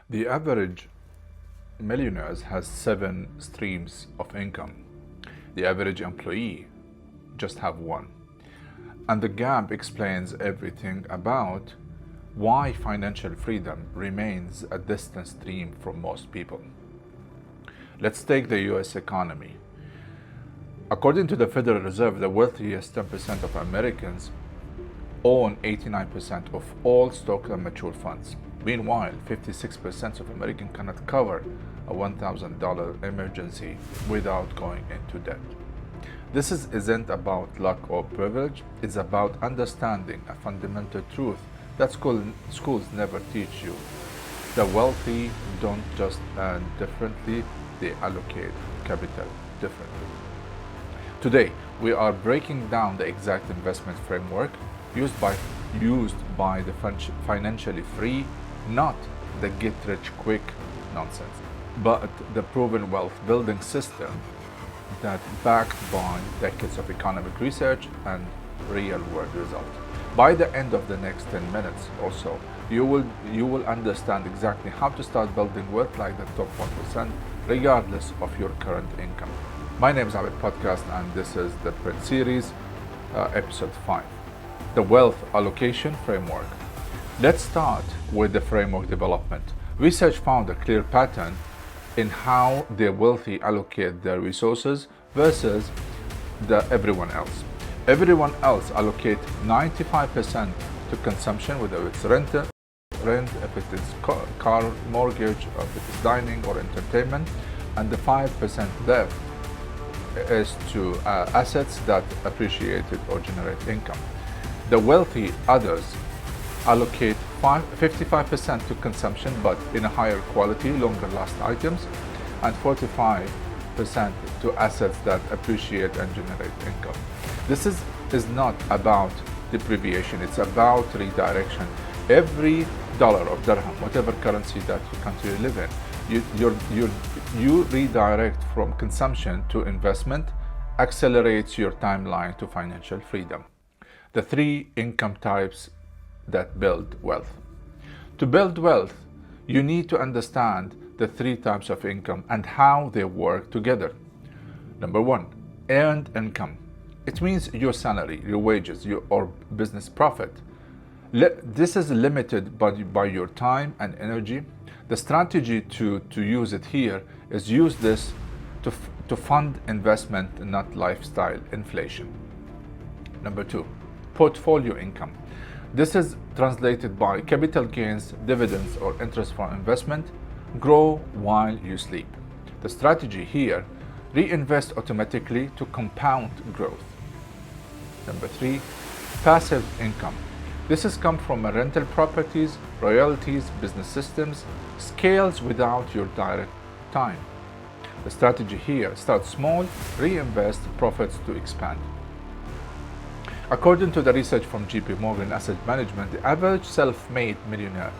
The average millionaires has 7 streams of income. The average employee just have one. And the gap explains everything about why financial freedom remains a distant dream for most people. Let's take the US economy. According to the Federal Reserve, the wealthiest 10% of Americans own 89% of all stock and mutual funds. Meanwhile, 56% of Americans cannot cover a $1,000 emergency without going into debt. This isn't about luck or privilege, it's about understanding a fundamental truth that schools never teach you. The wealthy don't just earn differently, they allocate capital differently. Today, we are breaking down the exact investment framework used by the financially free, not the get-rich-quick nonsense, but the proven wealth building system that backed by decades of economic research and real-world results. By the end of the next 10 minutes or so, you will understand exactly how to start building wealth like the top 1%, regardless of your current income. My name is Abed Podcast, and this is the Print Series, Episode 5, the Wealth Allocation Framework. Let's start with the framework development. Research found a clear pattern in how the wealthy allocate their resources versus everyone else. Everyone else allocate 95% to consumption, whether it's rent, if it is car mortgage, or if it is dining or entertainment, and the 5% left is to assets that appreciate or generate income. The wealthy others allocate 55% to consumption, but in a higher quality, longer last items, and 45% to assets that appreciate and generate income. This is not about deprivation, it's about redirection. Every dollar or dirham, whatever currency that your country live in, you redirect from consumption to investment, accelerates your timeline to financial freedom. The 3 income types that build wealth. To build wealth, you need to understand the 3 types of income and how they work together. Number 1, earned income. It means your salary, your wages, or business profit. This is limited by your time and energy. The strategy to use it here is use this to fund investment, not lifestyle inflation. Number 2, portfolio income. This is translated by capital gains, dividends, or interest from investment. Grow while you sleep. The strategy here, reinvest automatically to compound growth. Number 3, passive income. This has come from rental properties, royalties, business systems, scales without your direct time. The strategy here, start small, reinvest profits to expand. According to the research from JP Morgan Asset Management, the average self-made millionaire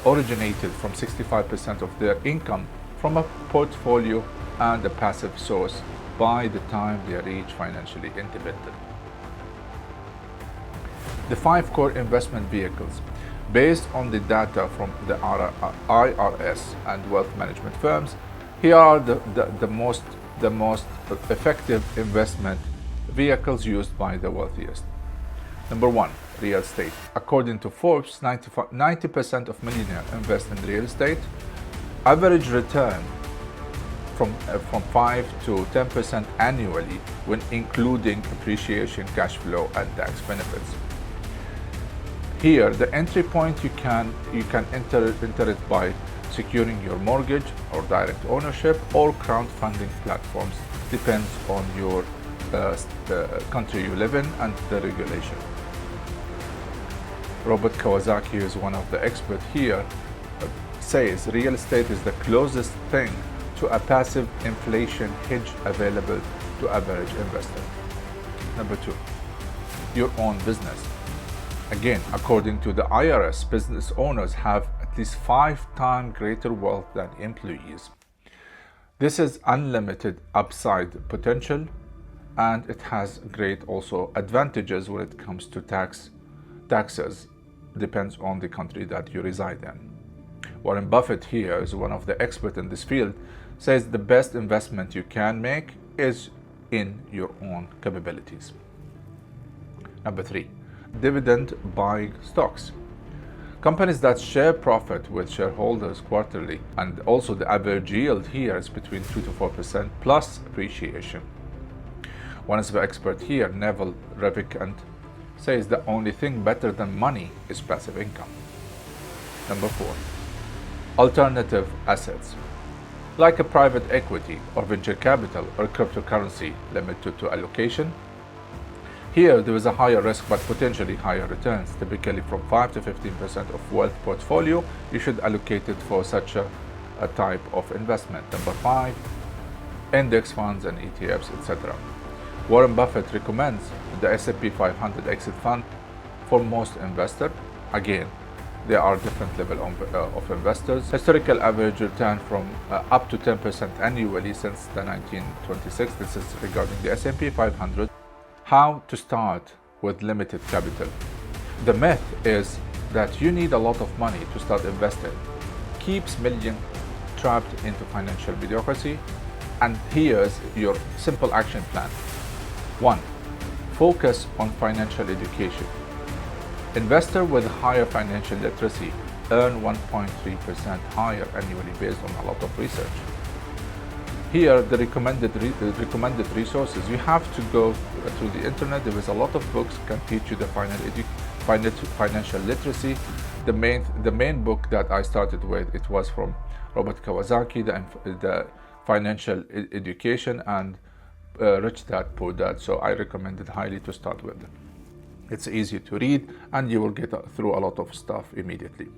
originated from 65% of their income from a portfolio and a passive source by the time they reach financially independent. The 5 core investment vehicles. Based on the data from the IRS and wealth management firms, here are the most effective investment vehicles used by the wealthiest. Number 1, real estate. According to Forbes, 90% of millionaires invest in real estate. Average return from 5 to 10% annually when including appreciation, cash flow, and tax benefits. Here, the entry point, you can enter it by securing your mortgage or direct ownership or crowdfunding platforms, depends on your country you live in and the regulation. Robert Kiyosaki is one of the experts here, says real estate is the closest thing to a passive inflation hedge available to average investor. Number 2, your own business. Again, according to the IRS, business owners have at least 5 times greater wealth than employees. This is unlimited upside potential, and it has great also advantages when it comes to taxes. depends on the country that you reside in. Warren Buffett here is one of the experts in this field, says the best investment you can make is in your own capabilities. Number 3, dividend buying stocks. Companies that share profit with shareholders quarterly, and also the average yield here is between 2 to 4% plus appreciation. One of the experts here, Neville Ravikant, says the only thing better than money is passive income. Number 4, alternative assets, like a private equity or venture capital or cryptocurrency limited to allocation. Here, there is a higher risk but potentially higher returns, typically from 5 to 15% of wealth portfolio. You should allocate it for such a type of investment. Number 5, index funds and ETFs, etc. Warren Buffett recommends the S&P 500 exit fund for most investors. Again, there are different level of investors. Historical average return from up to 10% annually since the 1926. This is regarding the S&P 500. How to start with limited capital. The myth is that you need a lot of money to start investing. Keeps millions trapped into financial mediocrity. And here's your simple action plan. 1. Focus on financial education. Investors with higher financial literacy earn 1.3% higher annually based on a lot of research. Here, the recommended resources. You have to go to the internet. There is a lot of books can teach you the financial literacy. The main book that I started with, it was from Robert Kiyosaki, the financial education, and Rich Dad Poor Dad. So I recommend it highly to start with. It's easy to read and you will get through a lot of stuff immediately.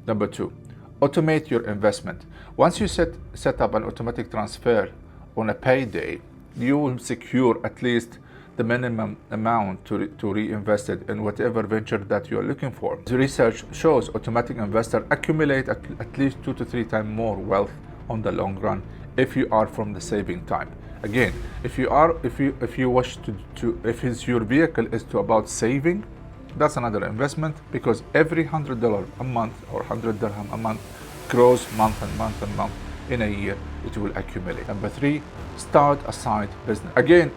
Number 2, automate your investment. Once you set up an automatic transfer on a payday, you will secure at least the minimum amount to reinvest it in whatever venture that you are looking for. The research shows automatic investors accumulate at least 2 to 3 times more wealth on the long run if you are from the saving type. Again, if you wish if your vehicle is about saving, that's another investment, because every $100 a month or 100 dirham a month grows month and month and month. In a year, it will accumulate. Number 3, start a side business. Again,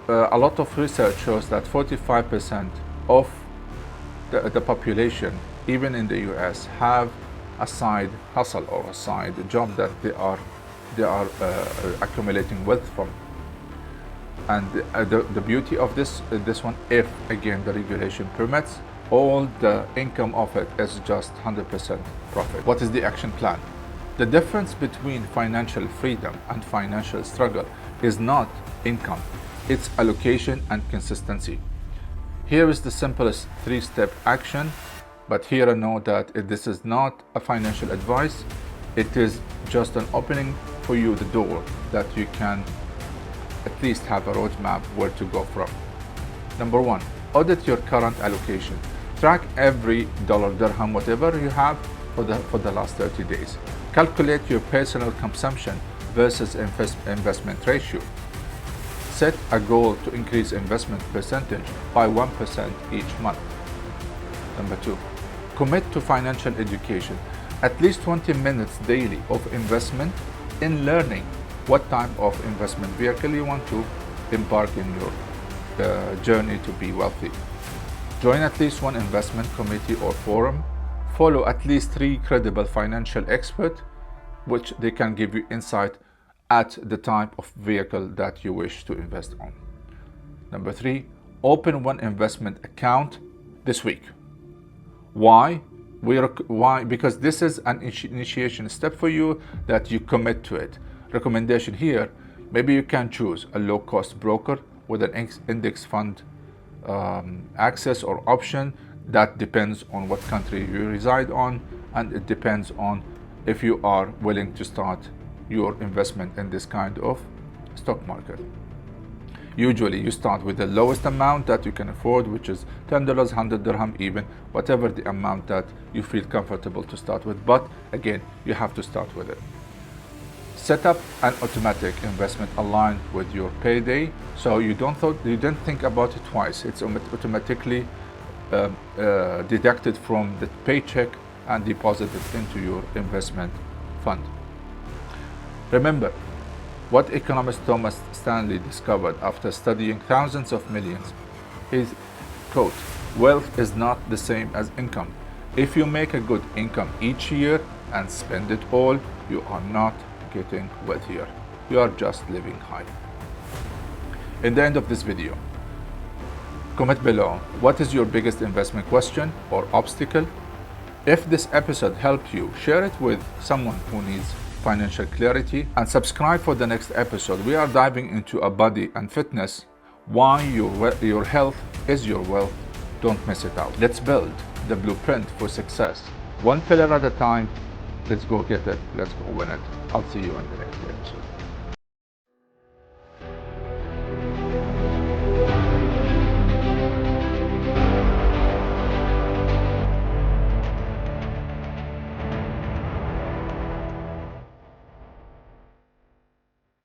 a lot of research shows that 45% of the population, even in the US, have a side hustle or a side job that they are accumulating wealth from. And the beauty of this one, if again the regulation permits, all the income of it is just 100% profit. What is the action plan? The difference between financial freedom and financial struggle is not income, it's allocation and consistency. Here is the simplest 3-step action, but here I know that this is not a financial advice. It is just an opening for you the door that you can at least have a roadmap where to go from. Number 1, audit your current allocation. Track every dollar, dirham, whatever you have for the last 30 days. Calculate your personal consumption versus investment ratio. Set a goal to increase investment percentage by 1% each month. Number 2, commit to financial education. At least 20 minutes daily of investment in learning what type of investment vehicle you want to embark in your journey to be wealthy. Join at least one investment committee or forum. Follow at least 3 credible financial experts, which they can give you insight at the type of vehicle that you wish to invest on. Number 3, open one investment account this week. Why? Why? Because this is an initiation step for you that you commit to it. Recommendation here, maybe you can choose a low-cost broker with an index fund access or option. That depends on what country you reside on, and it depends on if you are willing to start your investment in this kind of stock market. Usually you start with the lowest amount that you can afford, which is $10, 100 dirham, even whatever the amount that you feel comfortable to start with. But again, you have to start with it. Set up an automatic investment aligned with your payday, so you don't think about it twice. It's automatically deducted from the paycheck and deposited into your investment fund. Remember what economist Thomas Stanley discovered after studying thousands of millions. His quote, "Wealth is not the same as income. If you make a good income each year and spend it all, you are not getting wealthier. You are just living high." In the end of this video, comment below what is your biggest investment question or obstacle. If this episode helped you, share it with someone who needs financial clarity, and subscribe for the next episode. We are diving into a body and fitness, why your health is your wealth. Don't miss it out. Let's build the blueprint for success, one pillar at a time. Let's go get it. Let's go win it. I'll see you in the next episode.